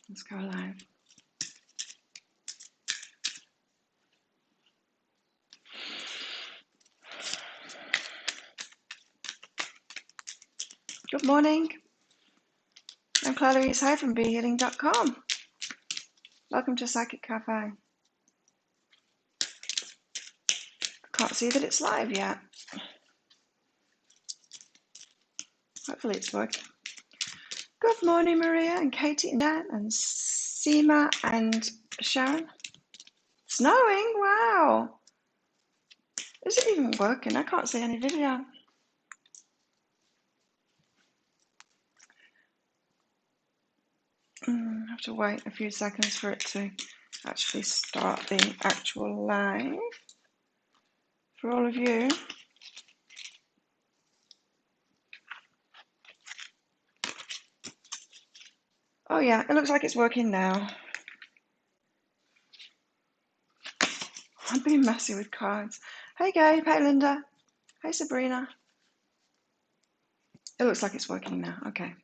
Let's go live. Good morning. I'm Clarice Hay from BeHealing.com. Welcome to Psychic Cafe. I can't see that it's live yet. Hopefully it's working. Good morning, Maria and Katie and Dan and Seema and Sharon. Snowing? Wow. Is it even working? I can't see any video. I have to wait a few seconds for it to actually start the actual live for all of you. Oh yeah, it looks like it's working now. I'm being messy with cards. Hey Gabe, hey Linda, hey Sabrina. It looks like it's working now. Okay.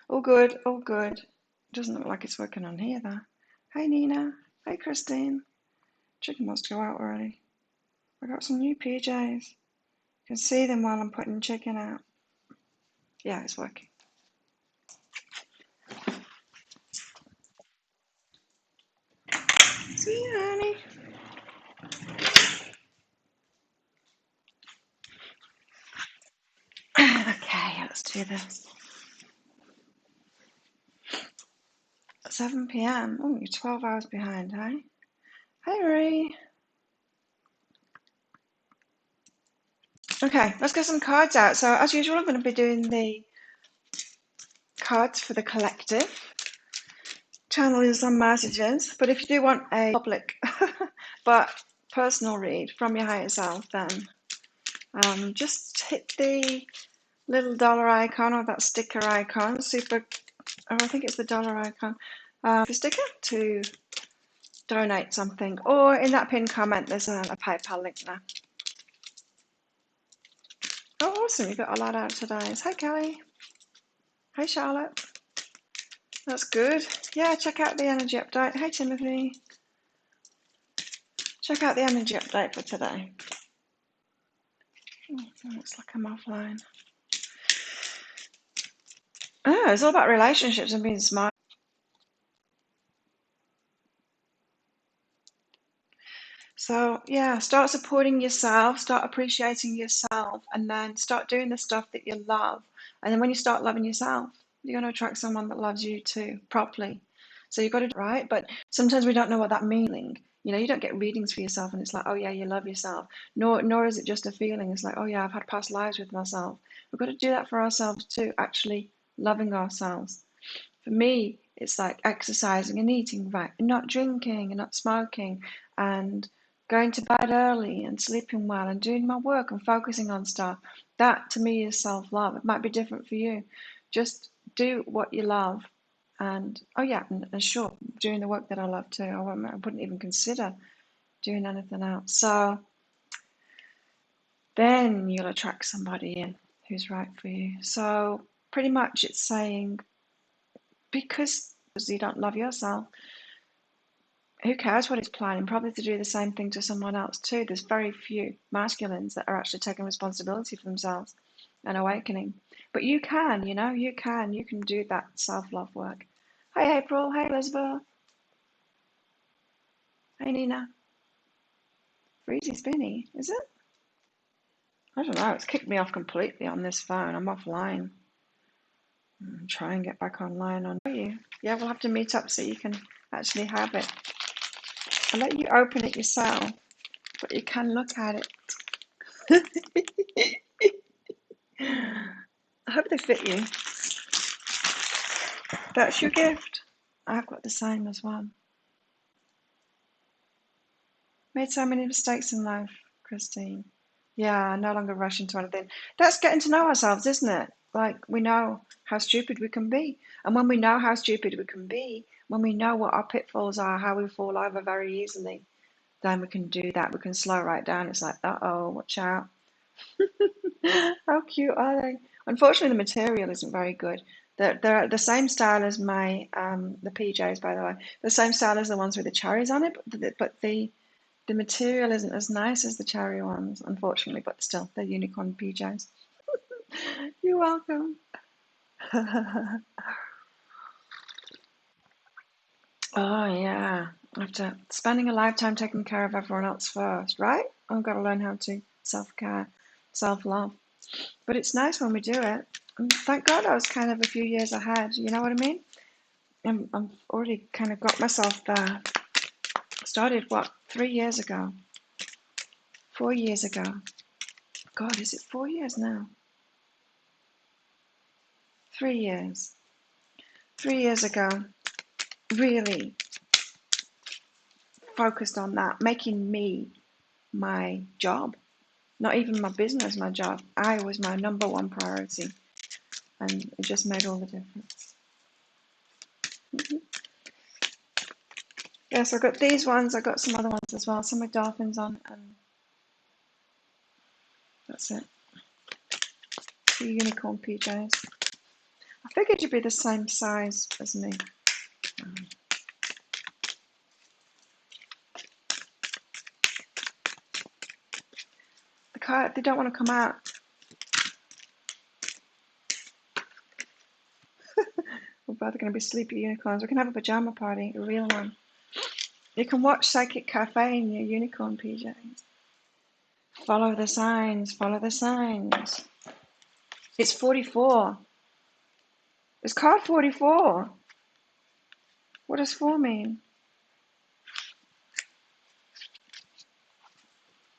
All good, all good. Doesn't look like it's working on here though. Hey Nina, hey Christine. Chicken wants to go out already. I got some new PJs. You can see them while I'm putting chicken out. Yeah, it's working. See you, honey. Okay, let's do this. 7 p.m. Oh, you're 12 hours behind, hey? Hey, Marie. Okay, let's get some cards out. So, as usual, I'm going to be doing the cards for the collective, channeling some messages. But if you do want a public but personal read from your higher self, then just hit the little dollar icon or that sticker icon, I think it's the dollar icon, the sticker to donate something, or in that pinned comment there's a PayPal link there. Oh, awesome, you got a lot out today. Hi Kelly. Hi Charlotte. That's good. Yeah, check out the energy update. Hey Timothy. Check out the energy update for today. Oh, it looks like I'm offline. Oh, it's all about relationships and being smart. So yeah, start supporting yourself, start appreciating yourself, and then start doing the stuff that you love. And then when you start loving yourself, you're going to attract someone that loves you too, properly. So you've got to do it right, but sometimes we don't know what that means. You know, you don't get readings for yourself and it's like, oh yeah, you love yourself. Nor is it just a feeling. It's like, oh yeah, I've had past lives with myself. We've got to do that for ourselves too, actually loving ourselves. For me, it's like exercising and eating right, and not drinking and not smoking, and going to bed early and sleeping well and doing my work and focusing on stuff. That to me is self-love. It might be different for you. Just do what you love. And oh yeah, and sure, doing the work that I love too. I wouldn't even consider doing anything else. So then you'll attract somebody in who's right for you. So pretty much it's saying, because you don't love yourself, who cares what it's planning? Probably to do the same thing to someone else too. There's very few masculines that are actually taking responsibility for themselves and awakening. But you can, you can do that self-love work. Hi April, hey Elizabeth, hey Nina. Freezy spinny, is it? I don't know, it's kicked me off completely on this phone. I'm offline. Try and get back online on you. Yeah, we'll have to meet up so you can actually have it. I'll let you open it yourself, but you can look at it. I hope they fit you. That's your gift. I've got the same as well. Made so many mistakes in life, Christine. Yeah, no longer rush into anything. That's getting to know ourselves, isn't it? Like, we know how stupid we can be. And when we know how stupid we can be, when we know what our pitfalls are, how we fall over very easily, then we can do that. We can slow right down. It's like, uh-oh, watch out. How cute are they? Unfortunately, the material isn't very good. They're the same style as my the PJs, by the way. The same style as the ones with the cherries on it, but the material isn't as nice as the cherry ones, unfortunately. But still, they're unicorn PJs. You're welcome. Oh yeah, after spending a lifetime taking care of everyone else first, right? I've got to learn how to self-care, self-love. But it's nice when we do it. And thank God I was kind of a few years ahead. You know what I mean? I'm already kind of got myself there. Started what, 3 years ago, 4 years ago. God, is it 4 years now? 3 years. 3 years ago, really focused on that, making me my job. Not even my business, my job. I was my number one priority, and it just made all the difference. Yes, I got these ones. I got some other ones as well. Some with dolphins on, and that's it. The unicorn PJs. I figured you'd be the same size as me. The card, they don't want to come out. We're both going to be sleepy unicorns. We can have a pajama party, a real one. You can watch Psychic Cafe in your unicorn PJs. Follow the signs, follow the signs. It's 44. It's card 44. What does 4 mean?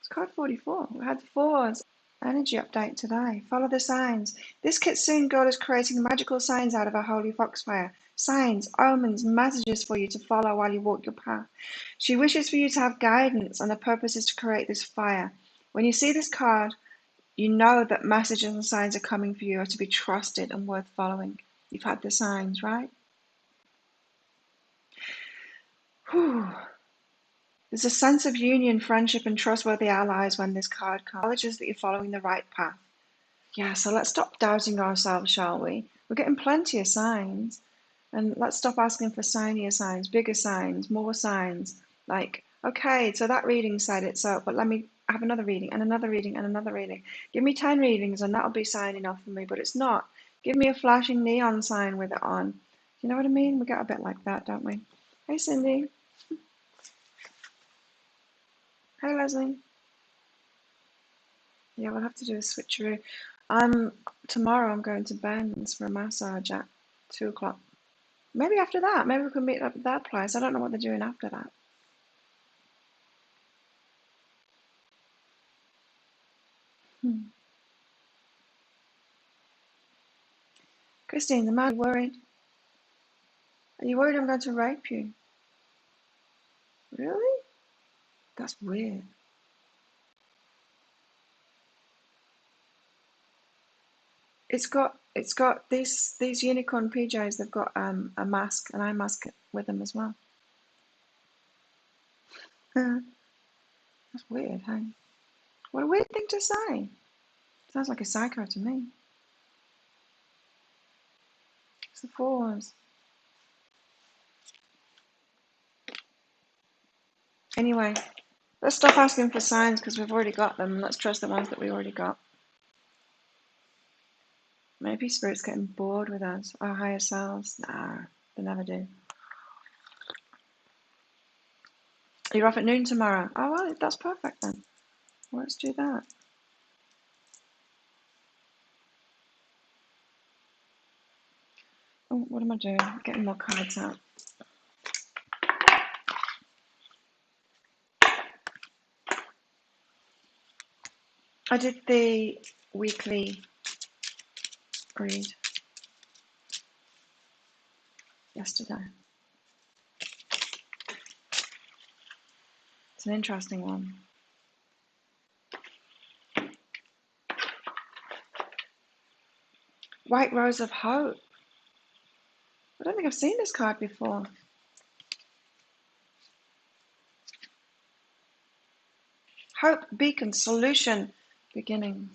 It's card 44. We had 4s. Energy update today. Follow the signs. This Kaczan girl is creating magical signs out of a holy foxfire. Signs, omens, messages for you to follow while you walk your path. She wishes for you to have guidance, and the purpose is to create this fire. When you see this card, you know that messages and signs are coming for you, are to be trusted and worth following. You've had the signs, right? Whew. There's a sense of union, friendship, and trustworthy allies when this card acknowledges that you're following the right path. Yeah, so let's stop doubting ourselves, shall we? We're getting plenty of signs, and let's stop asking for signier signs, bigger signs, more signs. Like, okay, so that reading said it, so, but let me have another reading, and another reading, and another reading. Give me 10 readings, and that'll be sign enough for me, but it's not. Give me a flashing neon sign with it on. You know what I mean? We get a bit like that, don't we? Hey, Cindy. Hey, Leslie. Yeah, we'll have to do a switcheroo. Tomorrow I'm going to Ben's for a massage at 2 o'clock. Maybe after that. Maybe we could meet up at that place. I don't know what they're doing after that. Christine, the man, worried. Are you worried I'm going to rape you? Really? That's weird. It's got these unicorn PJs. They've got a mask, an eye mask with them as well. That's weird, hey? What a weird thing to say. Sounds like a psycho to me. It's the 4s. Anyway, let's stop asking for signs because we've already got them. Let's trust the ones that we already got. Maybe Spirit's getting bored with us, our higher selves. Nah, they never do. You're off at noon tomorrow. Oh, well, that's perfect then. Let's do that. Oh, what am I doing? Getting more cards out. I did the weekly read yesterday. It's an interesting one. White Rose of Hope. I don't think I've seen this card before. Hope, beacon, solution, beginning.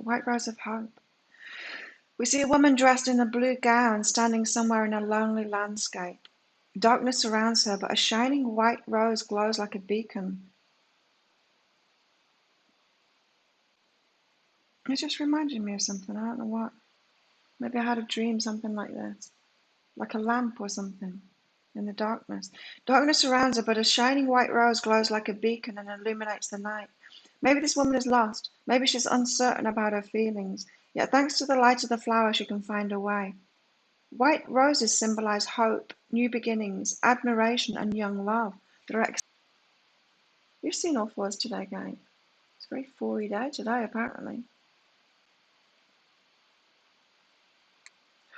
White rose of hope. We see a woman dressed in a blue gown standing somewhere in a lonely landscape. Darkness surrounds her, but a shining white rose glows like a beacon. It just reminded me of something. I don't know what. Maybe I had a dream, something like this. Like a lamp or something in the darkness. Darkness surrounds her, but a shining white rose glows like a beacon and illuminates the night. Maybe this woman is lost. Maybe she's uncertain about her feelings. Yet thanks to the light of the flower, she can find her way. White roses symbolize hope, new beginnings, admiration, and young love. You've seen all fours today, guys. It's a very 4-y day today, apparently.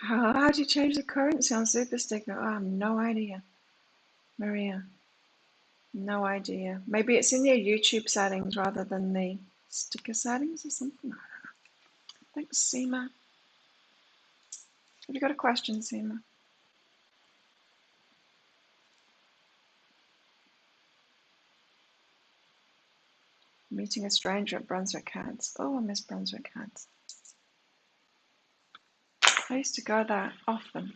How do you change the currency on Super Sticker? I have no idea, Maria. No idea. Maybe it's in your YouTube settings rather than the sticker settings or something. I don't know. Thanks, Seema. Have you got a question, Seema? Meeting a stranger at Brunswick Heads. Oh, I miss Brunswick Heads. I used to go there often.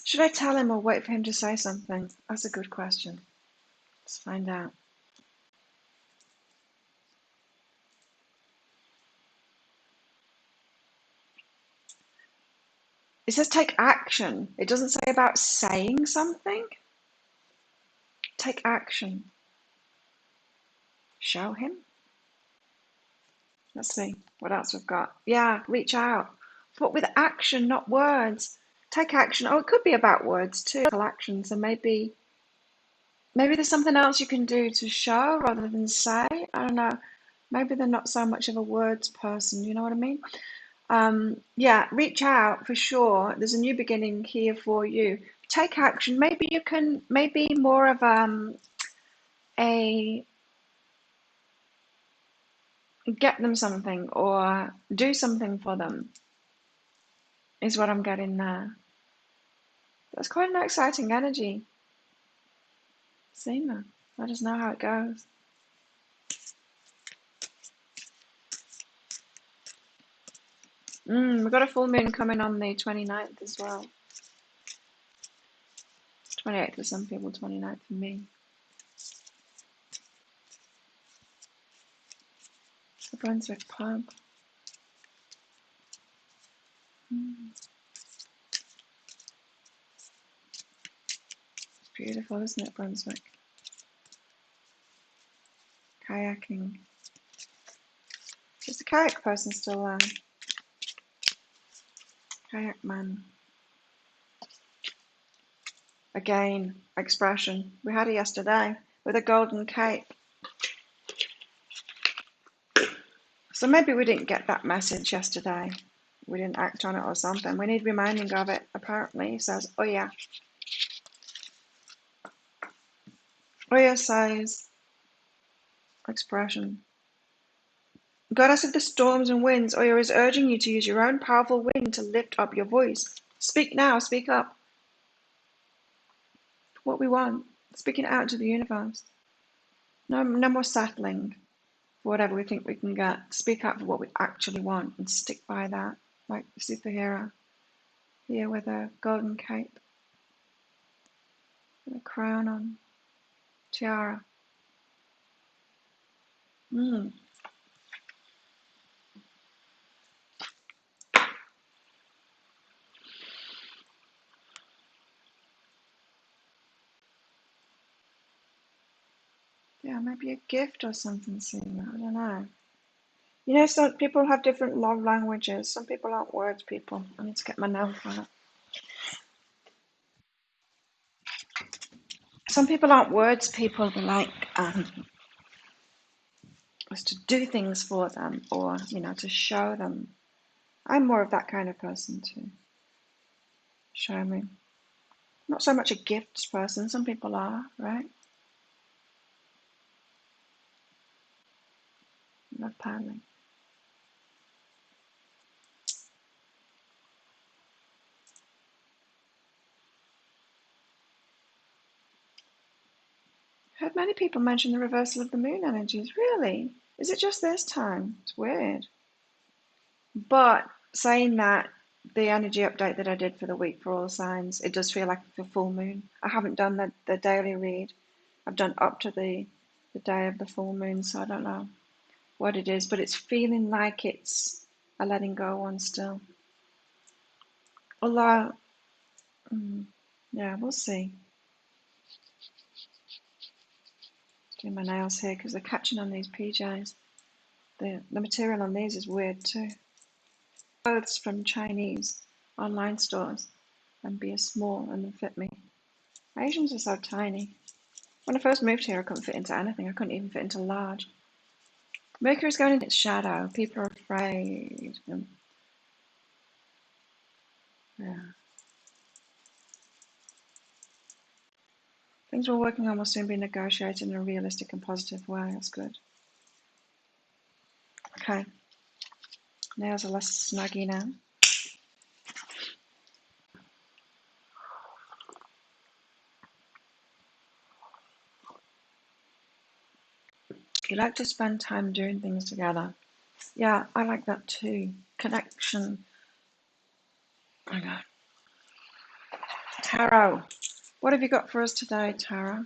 Should I tell him or wait for him to say something? That's a good question. Let's find out. It says take action. It doesn't say about saying something. Take action. Show him. Let's see what else we've got. Yeah, reach out. But with action, not words. Take action. Oh, it could be about words too. Actions, and maybe there's something else you can do to show rather than say. I don't know. Maybe they're not so much of a words person. You know what I mean? Yeah, reach out for sure. There's a new beginning here for you. Take action. Maybe you can. Maybe more of a get them something or do something for them is what I'm getting there. That's quite an exciting energy. Seema, let us know how it goes. We've got a full moon coming on the 29th as well. 28th for some people, 29th for me. The Brunswick pub. It's beautiful, isn't it, Brunswick? Kayaking. Is the kayak person still there? Kayak man. Again, expression. We had it yesterday with a golden cape. So maybe we didn't get that message yesterday. We didn't act on it or something. We need reminding of it, apparently. It says, Oya. Oya says, expression. Goddess of the storms and winds, Oya is urging you to use your own powerful wind to lift up your voice. Speak now, speak up. What we want. Speaking it out to the universe. No more settling for whatever we think we can get. Speak out for what we actually want and stick by that. Like the superhero. Here with a golden cape. With a crown on. Tiara. Yeah, maybe a gift or something, Seema. I don't know. You know, some people have different love languages. Some people aren't words people. I need to get my nail for it. Some people aren't words people. They like us to do things for them or, to show them. I'm more of that kind of person too. Show me. Not so much a gifts person. Some people are, right? Love paddling. Heard many people mention the reversal of the moon energies. Really? Is it just this time? It's weird. But saying that, the energy update that I did for the week for all signs, it does feel like a full moon. I haven't done the daily read. I've done up to the day of the full moon, so I don't know what it is, but it's feeling like it's a letting go one still. Although, yeah, we'll see. Doing my nails here because they're catching on these PJs. The material on these is weird too. Clothes from Chinese online stores and be a small and fit me. Asians are so tiny. When I first moved here, I couldn't fit into anything. I couldn't even fit into large. Mercury's going in its shadow. People are afraid. Yeah. Things we're working on will soon be negotiated in a realistic and positive way. That's good. Okay. Nails are less snuggy now. You like to spend time doing things together. Yeah, I like that too. Connection. I know. Tarot. What have you got for us today, Tarot?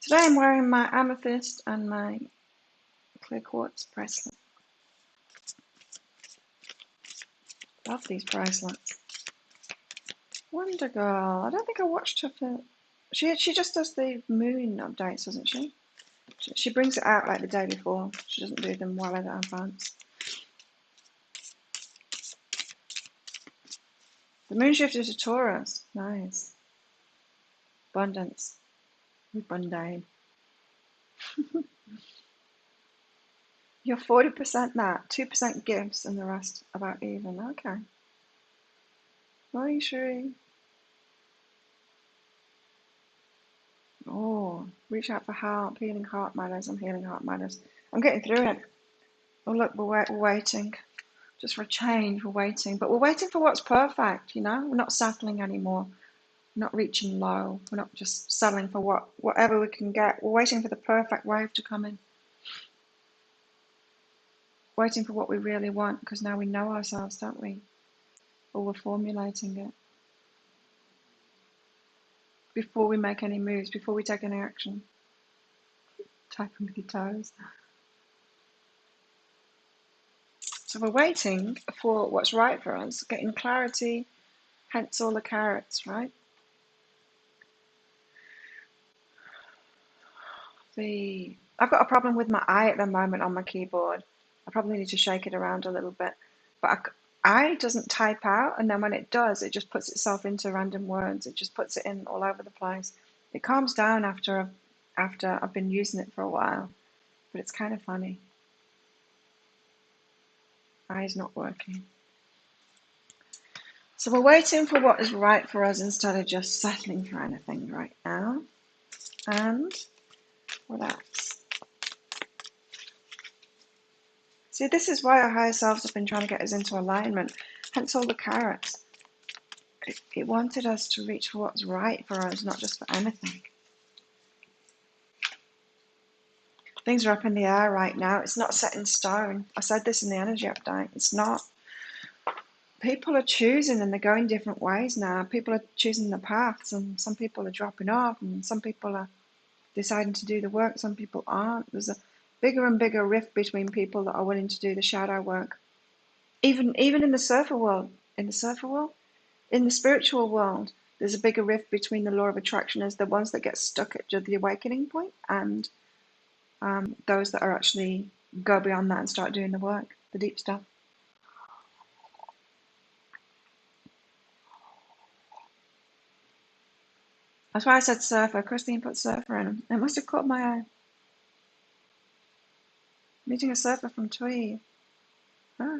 Today I'm wearing my amethyst and my clear quartz bracelet. Love these bracelets. Wonder Girl. I don't think I watched her for... She just does the moon updates, doesn't she? She brings it out like the day before. She doesn't do them well in advance. The moon shifted to Taurus. Nice. Abundance. Mundane. You're 40% that, 2% gifts, and the rest about even. Okay. Morning, Sheree. Oh, reach out for help. Healing heart matters. I'm healing heart matters. I'm getting through it. Oh, look, we're waiting. Just for a change, we're waiting. But we're waiting for what's perfect, you know? We're not settling anymore. We're not reaching low. We're not just settling for whatever we can get. We're waiting for the perfect wave to come in. Waiting for what we really want, because now we know ourselves, don't we? Or we're formulating it. Before we make any moves, before we take any action. Tapping with your toes. So we're waiting for what's right for us, getting clarity, hence all the carrots, right? I've got a problem with my eye at the moment on my keyboard. I probably need to shake it around a little bit. But I doesn't type out, and then when it does, it just puts itself into random words. It just puts it in all over the place. It calms down after I've been using it for a while, but it's kind of funny. Eye's not working. So we're waiting for what is right for us instead of just settling for anything right now. And what else? See, this is why our higher selves have been trying to get us into alignment, hence all the carrots. It wanted us to reach for what's right for us, not just for anything. Things are up in the air right now. It's not set in stone. I said this in the energy update. It's not. People are choosing and they're going different ways now. People are choosing the paths, and some people are dropping off, and some people are deciding to do the work, some people aren't. There's a bigger and bigger rift between people that are willing to do the shadow work. Even in the surfer world, in the spiritual world, there's a bigger rift between the law of attraction as the ones that get stuck at the awakening point and those that are actually go beyond that and start doing the work, the deep stuff. That's why I said surfer. Christine put surfer in. It must have caught my eye. Meeting a surfer from Tweed. Ah.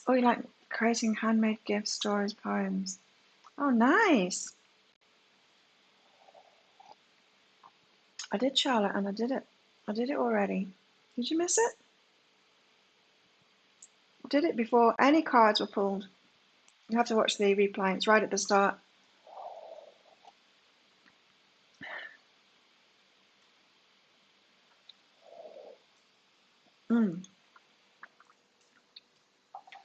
Oh, you like creating handmade gifts, stories, poems. Oh, nice. I did, Charlotte, and I did it. I did it already. Did you miss it? I did it before any cards were pulled. You have to watch the replay. It's right at the start.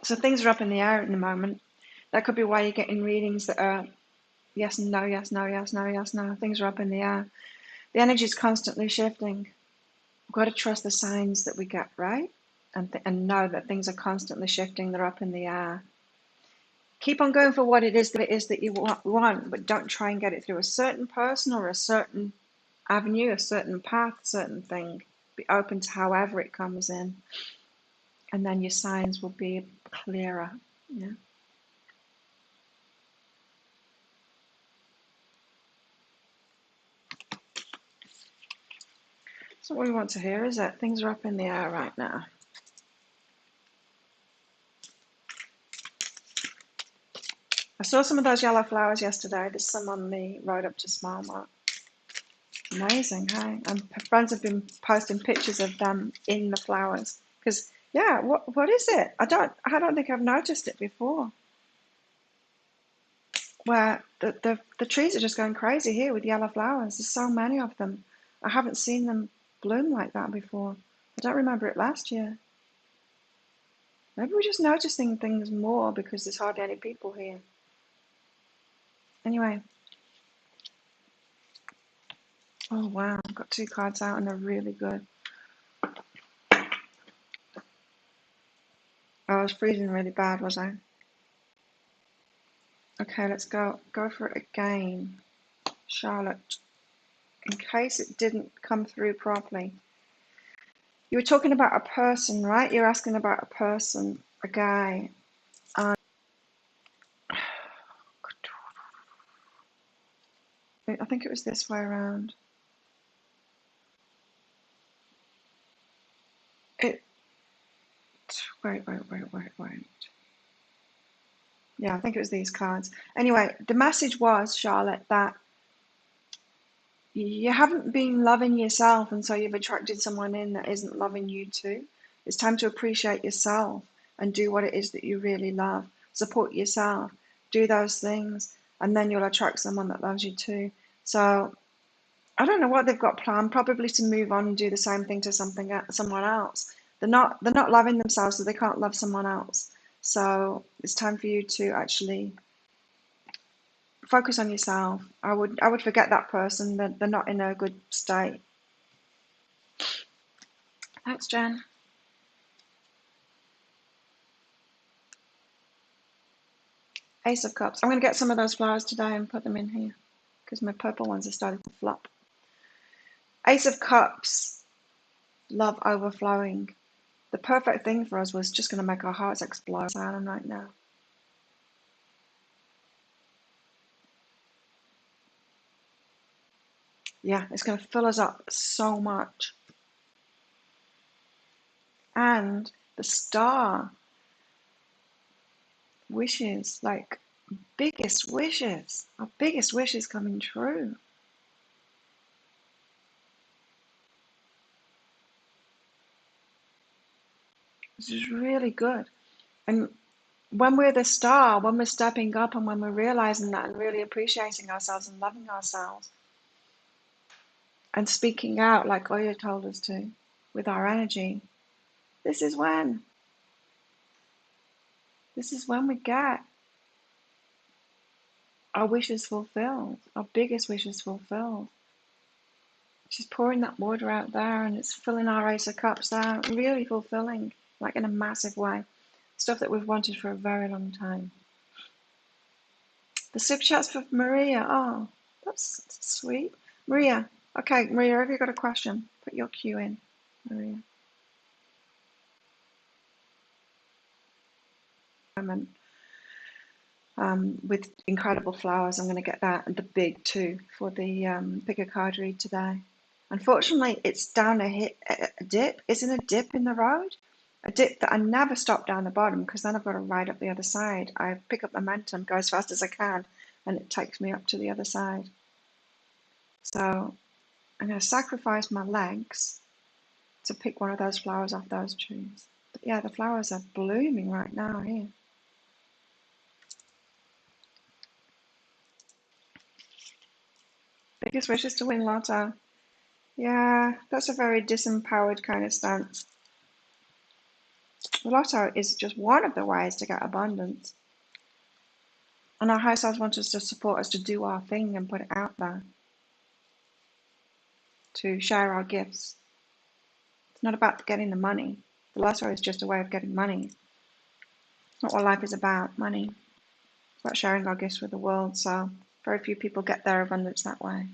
So things are up in the air at the moment. That could be why you're getting readings that are yes and no, yes, no, yes, no, yes, no. Things are up in the air. The energy is constantly shifting. We've got to trust the signs that we get, right? And know that things are constantly shifting. They're up in the air. Keep on going for what it is that you want, but don't try and get it through a certain person or a certain avenue, a certain path, certain thing. Be open to however it comes in, and then your signs will be clearer. Yeah. That's what we want to hear, is it? Things are up in the air right now. I saw some of those yellow flowers yesterday. There's some on the road up to Smile Mark. Amazing, hey? And friends have been posting pictures of them in the flowers. Because, yeah, what is it? I don't think I've noticed it before. Where the trees are just going crazy here with yellow flowers. There's so many of them. I haven't seen them bloom like that before. I don't remember it last year. Maybe we're just noticing things more because there's hardly any people here. Anyway. Oh wow, I've got 2 cards out and they're really good. I was freezing really bad, was I? Okay, let's go for it again. Charlotte, in case it didn't come through properly. You were talking about a person, right? You're asking about a person, a guy. I think it was this way around. Wait. Yeah, I think it was these cards. Anyway, the message was, Charlotte, that you haven't been loving yourself, and so you've attracted someone in that isn't loving you too. It's time to appreciate yourself and do what it is that you really love. Support yourself, do those things, and then you'll attract someone that loves you too. So I don't know what they've got planned. Probably to move on and do the same thing to someone else. They're not loving themselves, so they can't love someone else. So it's time for you to actually focus on yourself. I would forget that person. They're not in a good state. Thanks, Jen. Ace of Cups. I'm going to get some of those flowers today and put them in here because my purple ones are starting to flop. Ace of Cups. Love overflowing. The perfect thing for us was just going to make our hearts explode right now. Yeah, it's going to fill us up so much. And the star wishes, like biggest wishes, our biggest wishes coming true. This is really good. And when we're the star, when we're stepping up and when we're realizing that and really appreciating ourselves and loving ourselves and speaking out like Oya told us to with our energy, this is when we get our wishes fulfilled, our biggest wishes fulfilled. She's pouring that water out there and it's filling our Ace of Cups out, really fulfilling, like in a massive way. Stuff that we've wanted for a very long time. The super chat's for Maria. Oh, that's sweet. Maria. Okay, Maria, have you got a question? Put your cue in, Maria. With incredible flowers. I'm going to get that and the big too for the pick a card read today. Unfortunately, it's down a dip. Isn't a dip in the road? A dip that I never stop down the bottom because then I've got to ride up the other side. I pick up momentum, go as fast as I can, and it takes me up to the other side. So I'm going to sacrifice my legs to pick one of those flowers off those trees. But yeah, the flowers are blooming right now here. Biggest wish is to win lotto. Yeah, that's a very disempowered kind of stance. The lotto is just one of the ways to get abundance. And our higher selves want us to support us to do our thing and put it out there, to share our gifts. It's not about getting the money. The lotto is just a way of getting money. It's not what life is about, money. It's about sharing our gifts with the world. So very few people get their abundance that way.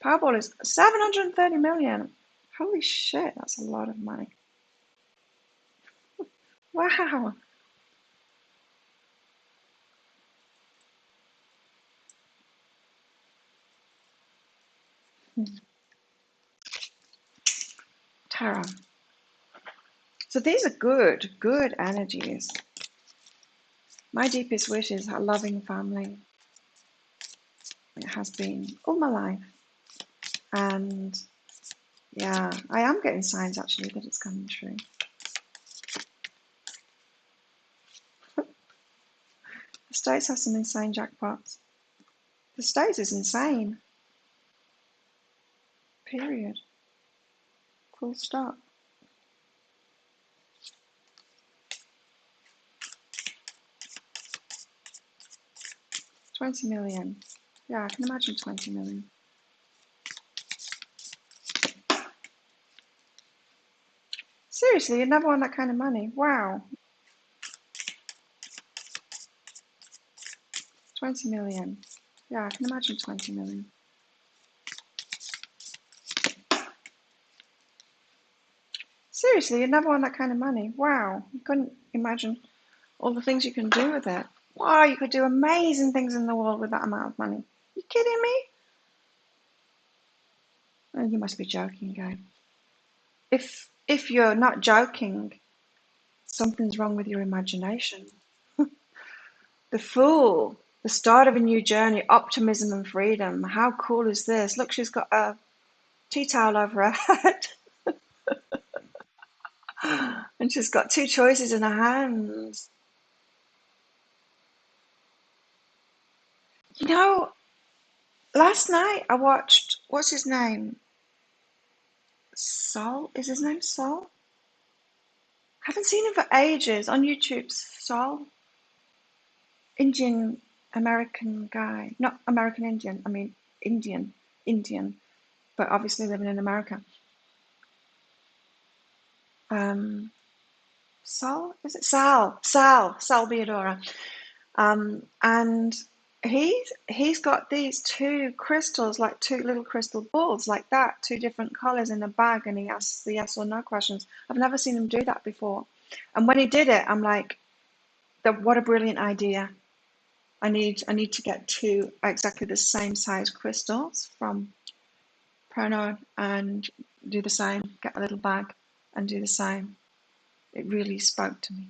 Powerball is 730 million. Holy shit, that's a lot of money. Wow. Tara. So these are good energies. My deepest wish is a loving family. It has been all my life. And yeah, I am getting signs actually that it's coming true. The States have some insane jackpots. The States is insane. Period. Full stop. 20 million. Yeah, I can imagine 20 million. Seriously, you never won that kind of money. Wow. 20 million. Yeah, I can imagine 20 million. Seriously, you never won that kind of money. Wow. You couldn't imagine all the things you can do with it. Wow, you could do amazing things in the world with that amount of money. You kidding me? Oh, you must be joking, guy. If you're not joking, something's wrong with your imagination. The Fool, the start of a new journey, optimism and freedom. How cool is this? Look, she's got a tea towel over her head. And she's got two choices in her hands. You know, last night I watched, what's his name? Sol? Is his name Sol? Haven't seen him for ages on YouTube. Sol? Indian American guy. Not American Indian, I mean Indian, but obviously living in America. Sal, is it Sal? Sal Beadora. And he's got these two crystals, like two little crystal balls like that, two different colors in a bag, and he asks the yes or no questions. I've never seen him do that before. And when he did it, I'm like, what a brilliant idea. I need to get two exactly the same size crystals from Prono and do the same, get a little bag and do the same. It really spoke to me.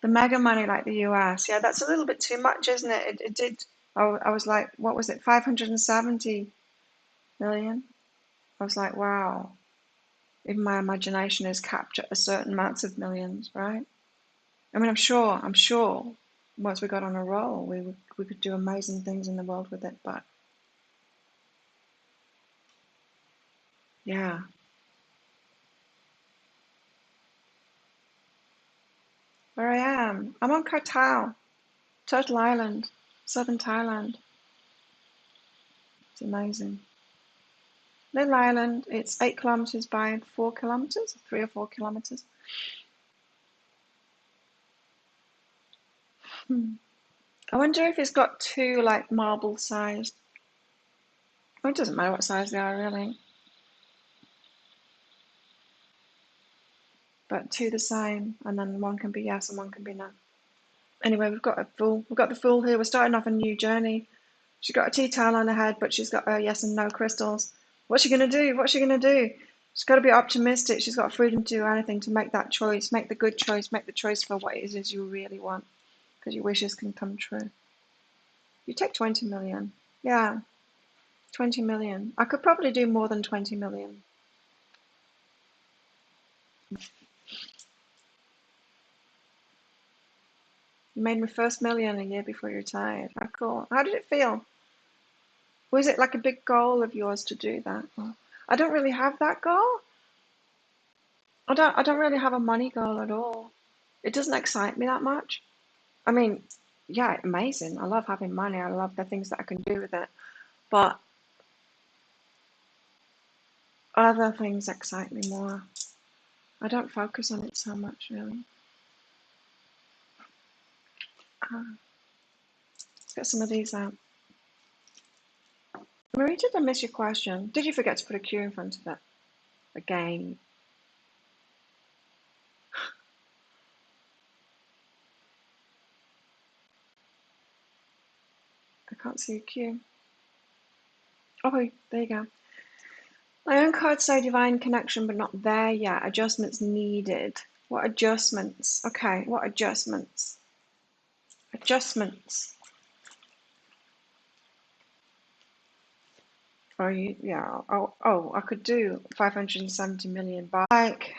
The mega money like the US, yeah, that's a little bit too much, isn't it? It did. I was like, what was it, 570 million? I was like, wow. Even my imagination is capped at a certain amounts of millions, right? I mean, I'm sure, once we got on a roll, we could do amazing things in the world with it. But yeah, where I am, I'm on Koh Tao, Turtle Island, southern Thailand. It's amazing. Little island. It's 8 kilometers by 4 kilometers, 3 or 4 kilometers. I wonder if it's got two like marble sized. Oh, it doesn't matter what size they are really, but two the same, and then one can be yes and one can be no. Anyway, we've got a fool. We've got the Fool here. We're starting off a new journey. She's got a tea towel on her head, but she's got her yes and no crystals. What's she gonna do? What's she gonna do? She's got to be optimistic. She's got freedom to do anything, to make that choice, make the good choice, make the choice for what it is you really want, because your wishes can come true. You take 20 million. Yeah, 20 million. I could probably do more than 20 million. You made my first million a year before you retired. How cool. How did it feel? Was it like a big goal of yours to do that? I don't really have that goal. I don't really have a money goal at all. It doesn't excite me that much. I mean, yeah, amazing. I love having money. I love the things that I can do with it. But other things excite me more. I don't focus on it so much, really. Let's get some of these out. Marie, did I miss your question? Did you forget to put a Q in front of it? Again. I can't see a Q. Oh, there you go. My own cards say divine connection, but not there yet. Adjustments needed. What adjustments? Okay, what adjustments? Adjustments. Oh, yeah. Oh, I could do 570 million. But like,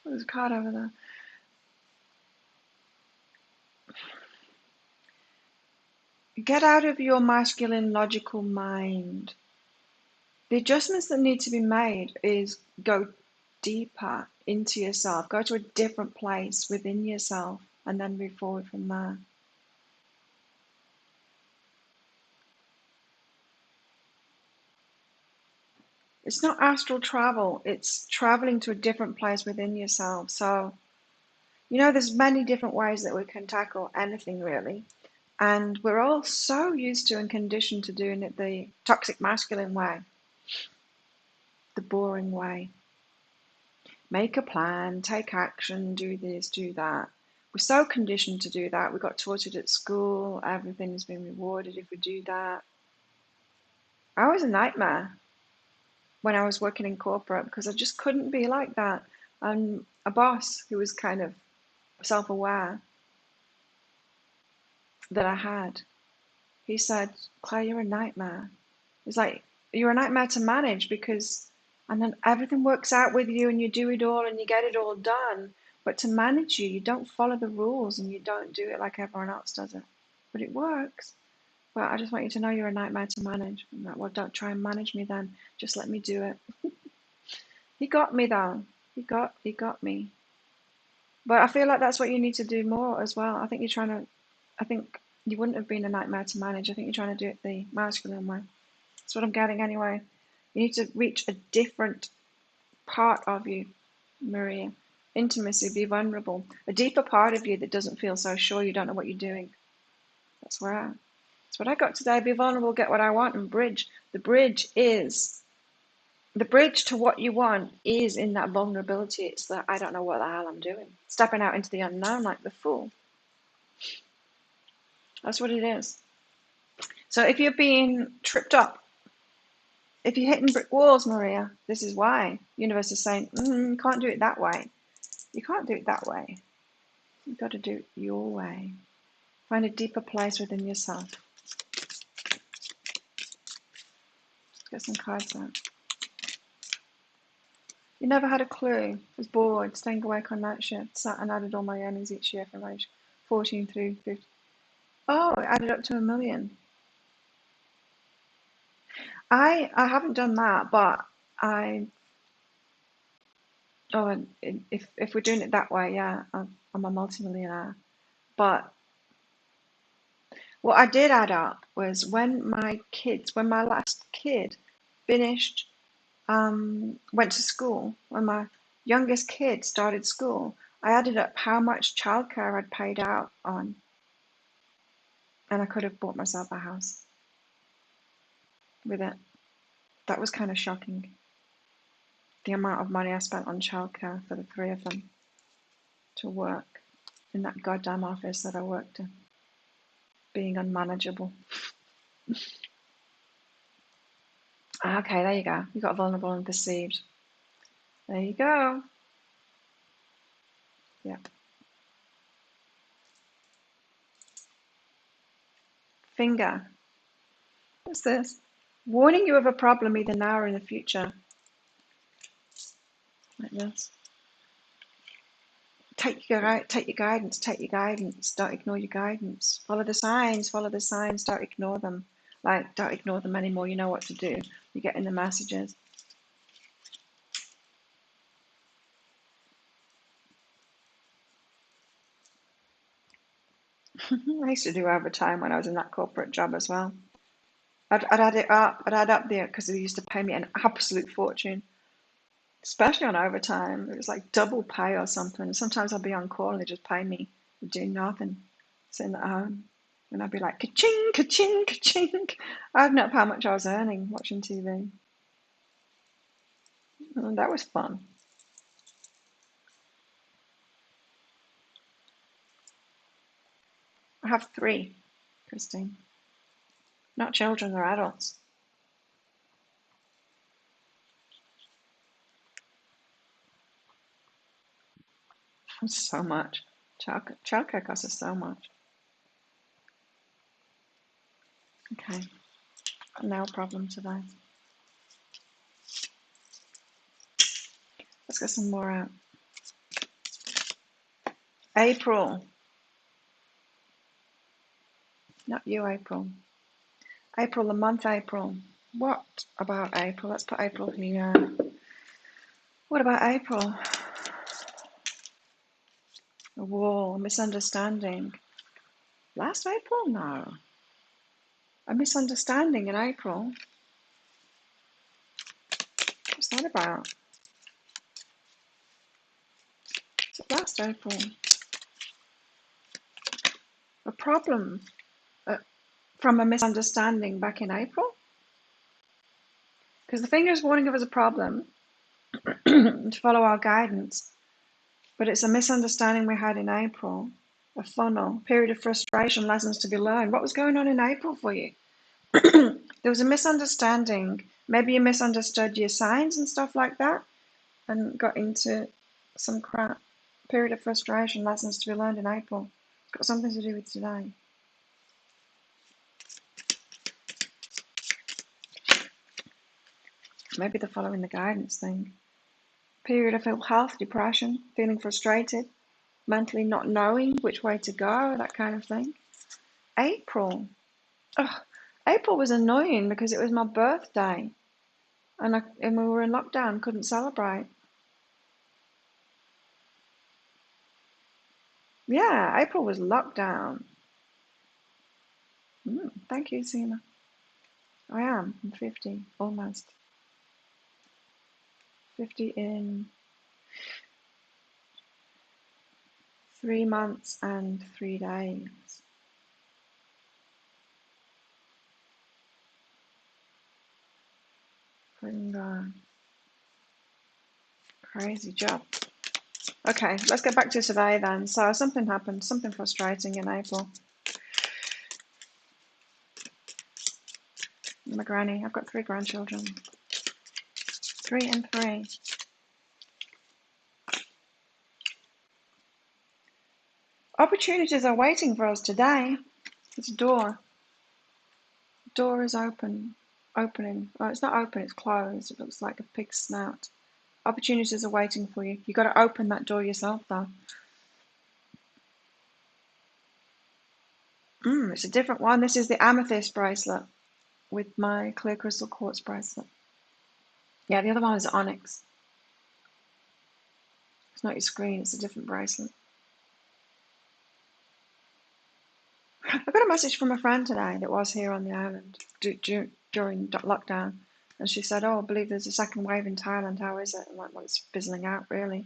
there's a card over there. Get out of your masculine logical mind. The adjustments that need to be made is go deeper into yourself, go to a different place within yourself, and then move forward from there. It's not astral travel, it's traveling to a different place within yourself. So, there's many different ways that we can tackle anything really. And we're all so used to and conditioned to doing it the toxic masculine way, the boring way. Make a plan, take action, do this, do that. We're so conditioned to do that. We got taught it at school. Everything's been rewarded if we do that. I was a nightmare when I was working in corporate because I just couldn't be like that. And a boss who was kind of self-aware that I had, he said, Claire, you're a nightmare. It's like, you're a nightmare to manage because, and then everything works out with you and you do it all and you get it all done. But to manage you, you don't follow the rules and you don't do it like everyone else does it. But it works. But I just want you to know you're a nightmare to manage. I'm like, well, don't try and manage me then. Just let me do it. He got me though. He got me. But I feel like that's what you need to do more as well. I think you wouldn't have been a nightmare to manage. I think you're trying to do it the masculine way. That's what I'm getting anyway. You need to reach a different part of you, Maria. Intimacy, be vulnerable. A deeper part of you that doesn't feel so sure you don't know what you're doing. That's what I got today. Be vulnerable, get what I want, and bridge. The bridge to what you want is in that vulnerability. It's that I don't know what the hell I'm doing. Stepping out into the unknown like the fool. That's what it is. So if you're being tripped up, if you're hitting brick walls, Maria, this is why. The universe is saying, you can't do it that way. You can't do it that way. You've got to do it your way. Find a deeper place within yourself. Let's get some cards out. You never had a clue. Was bored, staying awake on night shift, sat and added all my earnings each year from age 14 through 50. Oh, it added up to 1 million. I haven't done that, but and if we're doing it that way, yeah, I'm a multimillionaire. But what I did add up was when my last kid finished, went to school, when my youngest kid started school, I added up how much childcare I'd paid out on, and I could have bought myself a house with it. That was kind of shocking. The amount of money I spent on childcare for the 3 of them to work in that goddamn office that I worked in, being unmanageable. Okay, there you go. You got vulnerable and perceived. There you go. Yep. Finger. What's this? Warning you of a problem either now or in the future. Like this. take your guidance, take your guidance. Don't ignore your guidance. Follow the signs, follow the signs. Don't ignore them. Like, don't ignore them anymore. You know what to do. You're getting the messages. I used to do overtime when I was in that corporate job as well. I'd add it up. I'd add up there because they used to pay me an absolute fortune, especially on overtime. It was like double pay or something. Sometimes I'd be on call and they just pay me for doing nothing, sitting at home. And I'd be like, ka-ching, ka-ching, ka-ching. I don't know how much I was earning watching TV. And that was fun. I have 3, Christine. Not children, they're adults. So much. Childcare costs us so much. Okay, nail problem today. Let's get some more out. April. Not you, April. April, the month April. What about April? Let's put April here. What about April? A wall, a misunderstanding. Last April? No. A misunderstanding in April. What's that about? Is it last April? A problem from a misunderstanding back in April? Because the finger is warning of us a problem to follow our guidance, but it's a misunderstanding we had in April, a funnel, period of frustration, lessons to be learned. What was going on in April for you? There was a misunderstanding. Maybe you misunderstood your signs and stuff like that and got into some crap. Period of frustration, lessons to be learned in April. It's got something to do with today. Maybe they're following the guidance thing. Period of ill health, depression, feeling frustrated, mentally not knowing which way to go, that kind of thing. April. Ugh. April was annoying because it was my birthday and we were in lockdown, couldn't celebrate. Yeah, April was lockdown. Thank you, Sina. I am. I'm 50, almost. 50 in 3 months and 3 days. Crazy job. Okay, let's get back to today then. So something happened, something frustrating in April. My granny, I've got 3 grandchildren. 3 and 3. Opportunities are waiting for us today. This door. The door is opening. Oh, it's not open, it's closed. It looks like a pig's snout. Opportunities are waiting for you. You've got to open that door yourself, though. It's a different one. This is the amethyst bracelet with my clear crystal quartz bracelet. Yeah, the other one is onyx. It's not your screen, it's a different bracelet. I got a message from a friend today that was here on the island during lockdown. And she said, oh, I believe there's a second wave in Thailand. How is it? I'm like, well, it's fizzling out, really.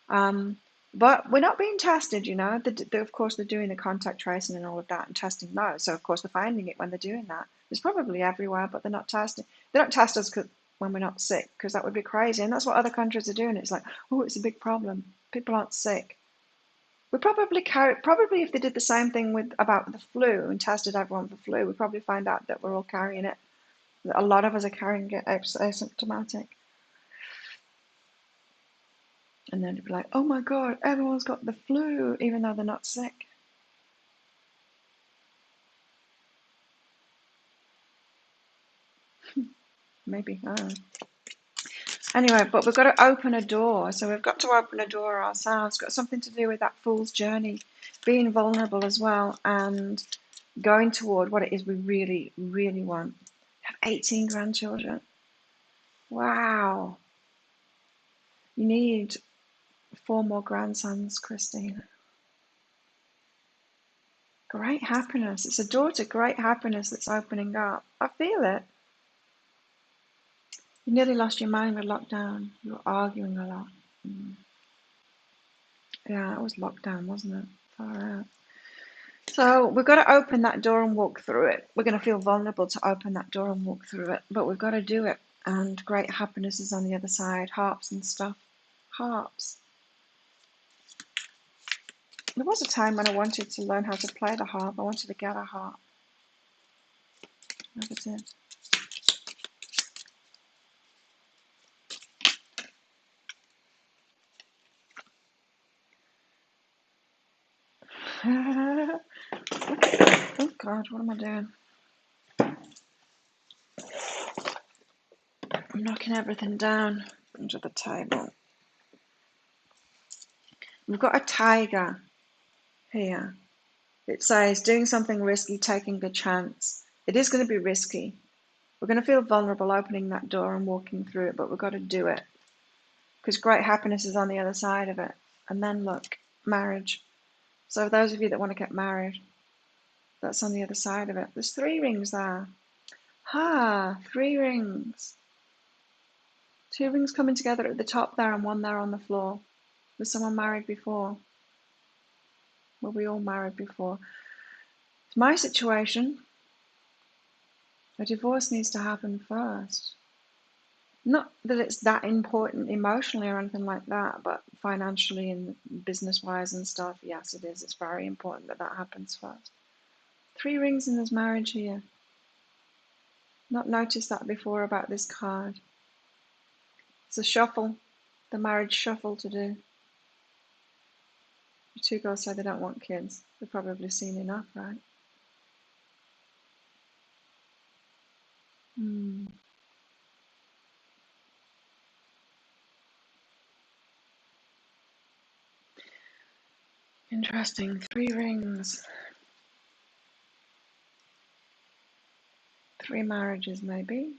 But we're not being tested, you know. Of course, they're doing the contact tracing and all of that and testing those. So, of course, they're finding it when they're doing that. It's probably everywhere, but they're not testing. They don't test us when we're not sick, because that would be crazy. And that's what other countries are doing. It's like, oh, it's a big problem. People aren't sick. We probably if they did the same thing about the flu and tested everyone for flu, we'd probably find out that we're all carrying it. A lot of us are carrying it asymptomatic. And then it'd be like, oh my God, everyone's got the flu, even though they're not sick. Maybe, I don't know. Anyway, but we've got to open a door. So we've got to open a door ourselves. It's got something to do with that fool's journey, being vulnerable as well, and going toward what it is we really, really want. Have 18 grandchildren. Wow. You need 4 more grandsons, Christine. Great happiness. It's a door to great happiness that's opening up. I feel it. You nearly lost your mind with lockdown. You were arguing a lot. Yeah, it was lockdown, wasn't it? Far out. So we've got to open that door and walk through it. We're going to feel vulnerable to open that door and walk through it, but we've got to do it. And great happiness is on the other side. Harps and stuff. Harps. There was a time when I wanted to learn how to play the harp. I wanted to get a harp. Never did. Oh God, what am I doing? I'm knocking everything down under the table. We've got a tiger here. It says doing something risky, taking a chance. It is going to be risky. We're going to feel vulnerable opening that door and walking through it, but we've got to do it because great happiness is on the other side of it. And then look, marriage. So those of you that want to get married, that's on the other side of it. There's 3 rings there. 3 rings. 2 rings coming together at the top there and 1 there on the floor. Was someone married before? Were we all married before? It's my situation. A divorce needs to happen first. Not that it's that important emotionally or anything like that, but financially and business-wise and stuff, yes, it is. It's very important that that happens first. 3 rings in this marriage here. Not noticed that before about this card. It's a shuffle, the marriage shuffle to do. The 2 girls say they don't want kids. They've probably seen enough, right? Interesting. 3 rings. 3 marriages, maybe.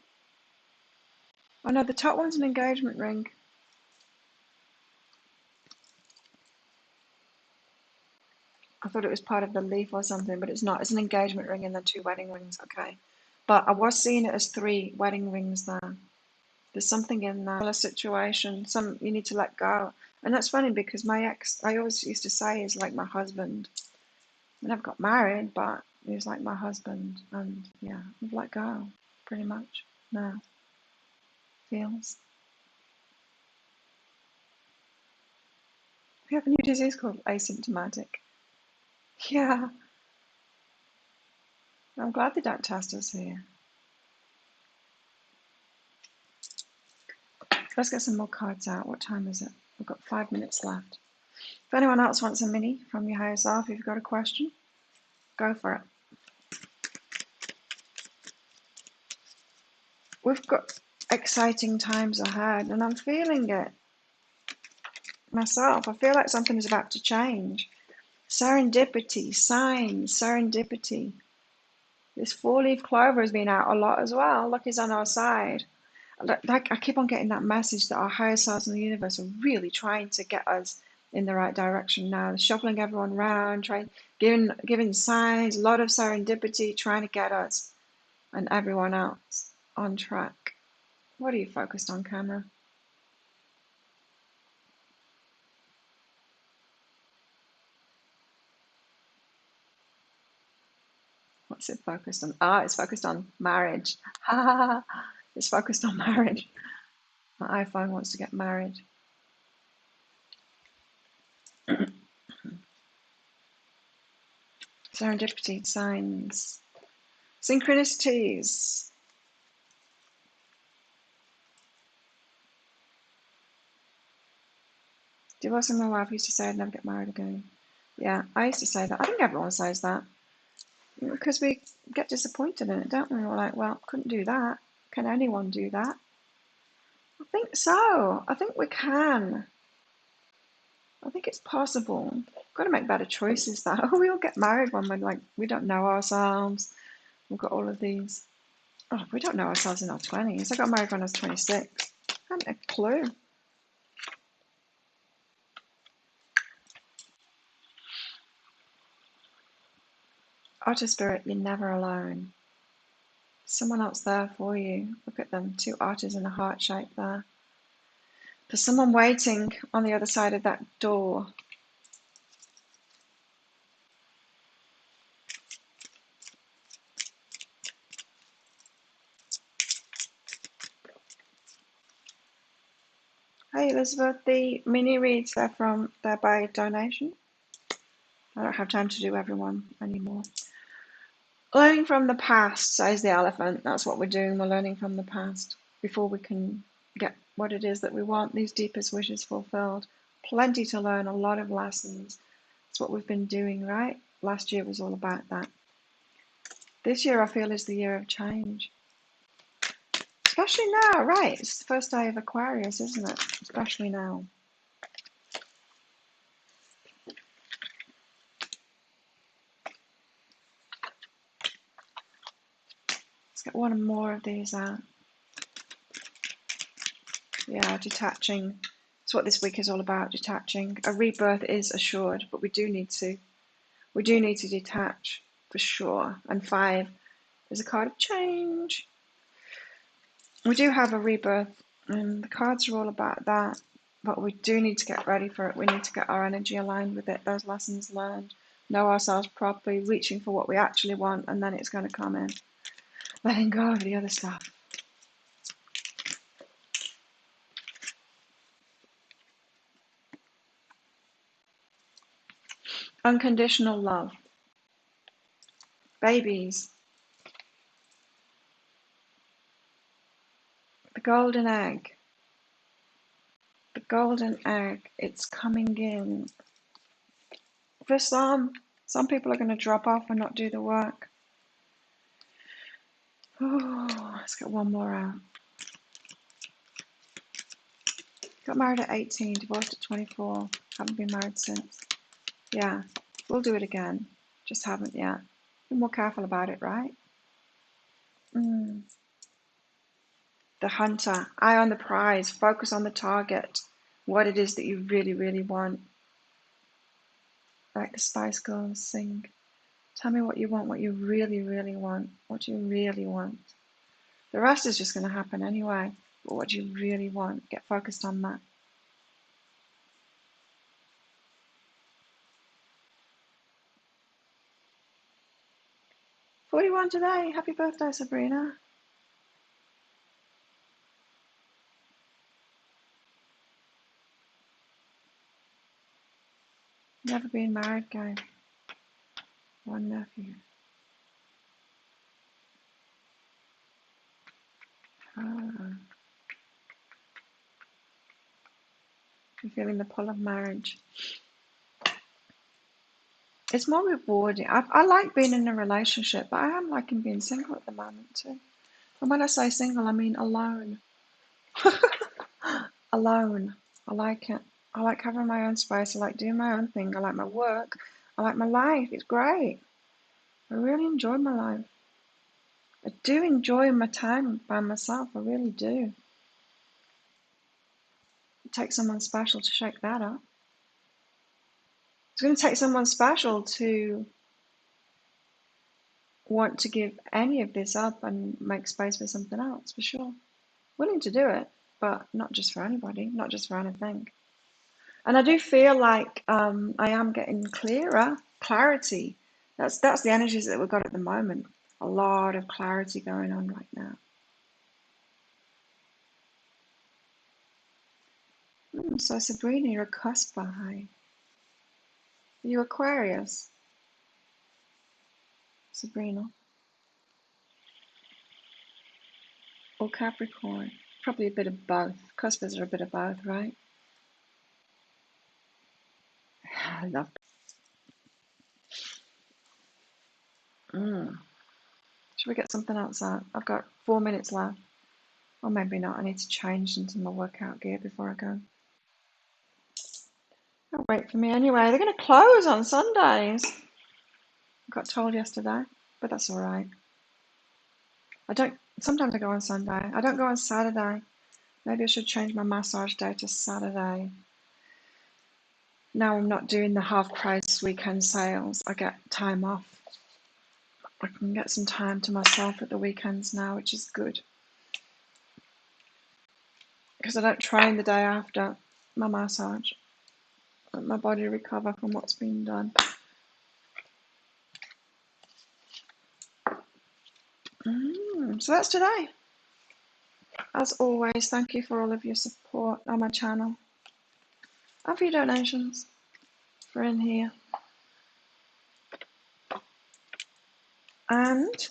Oh no, the top one's an engagement ring. I thought it was part of the leaf or something, but it's not. It's an engagement ring and then 2 wedding rings. Okay. But I was seeing it as 3 wedding rings there. There's something in that situation. You need to let go. And that's funny because my ex, I always used to say, is like my husband. I never got married, but he was like my husband. And yeah, I've let go pretty much now. Feels. We have a new disease called asymptomatic. Yeah. I'm glad they don't test us here. Let's get some more cards out. What time is it? We've got 5 minutes left. If anyone else wants a mini from your higher self, if you've got a question, go for it. We've got exciting times ahead, and I'm feeling it myself. I feel like something is about to change. Serendipity, signs, serendipity. This 4-leaf clover has been out a lot as well. Lucky's on our side. Like I keep on getting that message that our higher selves in the universe are really trying to get us in the right direction now. They're shuffling everyone around, giving signs, a lot of serendipity, trying to get us and everyone else on track. What are you focused on, camera? What's it focused on? It's focused on marriage. It's focused on marriage. My iPhone wants to get married. Serendipity, signs, synchronicities. Divorcing my wife, used to say I'd never get married again. Yeah, I used to say that. I think everyone says that. Because we get disappointed in it, don't we? We're like, well, couldn't do that. Can anyone do that? think so. I think we can. I think it's possible. We've got to make better choices though. We all get married when we're like, we don't know ourselves. We've got all of these. Oh, we don't know ourselves in our 20s. I got married when I was 26. I hadn't a clue. Otter spirit, you're never alone. Someone else there for you. Look at them, 2 otters in a heart shape there. There's someone waiting on the other side of that door. Hey Elizabeth, the mini reads they're by donation. I don't have time to do everyone anymore. Learning from the past, says the elephant. That's what we're doing. We're learning from the past before we can get what it is that we want, these deepest wishes fulfilled. Plenty to learn, a lot of lessons. That's what we've been doing, right? Last year was all about that. This year I feel is the year of change. Especially now, right? It's the first day of Aquarius, isn't it? Especially now. Let's get one more of these out. Yeah, detaching. That's what this week is all about, detaching. A rebirth is assured, but we do need to detach for sure. And 5 is a card of change. We do have a rebirth, and the cards are all about that, but we do need to get ready for it. We need to get our energy aligned with it, those lessons learned, know ourselves properly, reaching for what we actually want, and then it's going to come in. Letting go of the other stuff. Unconditional love. Babies. The golden egg. The golden egg. It's coming in. For some people are going to drop off and not do the work. Oh, let's get one more out. Got married at 18, divorced at 24. Haven't been married since. Yeah, we'll do it again. Just haven't yet. Be more careful about it, right? The hunter. Eye on the prize. Focus on the target. What it is that you really, really want. Like the Spice Girls sing. Tell me what you want, what you really, really want. What you really want. The rest is just going to happen anyway. But what you really want. Get focused on that. "41 today. Happy birthday, Sabrina." Never been married, guy. One nephew. Ah. I'm feeling the pull of marriage. It's more rewarding. I like being in a relationship, but I am liking being single at the moment too. And when I say single, I mean alone. Alone. I like it. I like having my own space. I like doing my own thing. I like my work. I like my life. It's great. I really enjoy my life. I do enjoy my time by myself. I really do. It takes someone special to shake that up. It's going to take someone special to want to give any of this up and make space for something else, for sure. Willing to do it, but not just for anybody, not just for anything. And I do feel like I am getting clarity. That's the energies that we've got at the moment. A lot of clarity going on right now. So Sabrina, you're a cusp behind. Are you Aquarius, Sabrina? Or Capricorn? Probably a bit of both. Cuspers are a bit of both, right? I love Should we get something else out? I've got 4 minutes left. Or maybe not. I need to change into my workout gear before I go. They'll wait for me anyway. They're going to close on Sundays. I got told yesterday, but that's all right. Sometimes I go on Sunday. I don't go on Saturday. Maybe I should change my massage day to Saturday. Now I'm not doing the half price weekend sales. I get time off. I can get some time to myself at the weekends now, which is good. Because I don't train the day after my massage. Let my body recover from what's been done. So that's today. As always, thank you for all of your support on my channel and for your donations for in here. And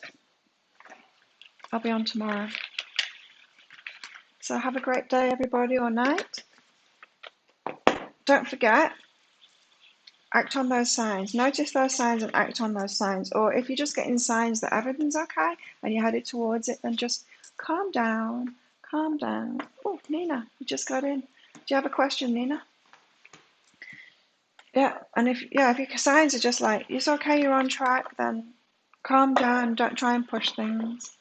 I'll be on tomorrow. So have a great day, everybody, or night. Don't forget, act on those signs. Notice those signs and act on those signs. Or if you're just getting signs that everything's okay and you're headed towards it, then just calm down. Calm down. Oh, Nina, you just got in. Do you have a question, Nina? Yeah, and if your signs are just like, it's okay, you're on track, then calm down. Don't try and push things.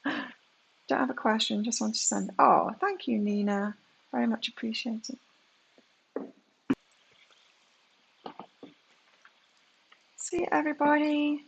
Don't have a question, just want to send. Oh, thank you, Nina. Very much appreciated. See you, everybody.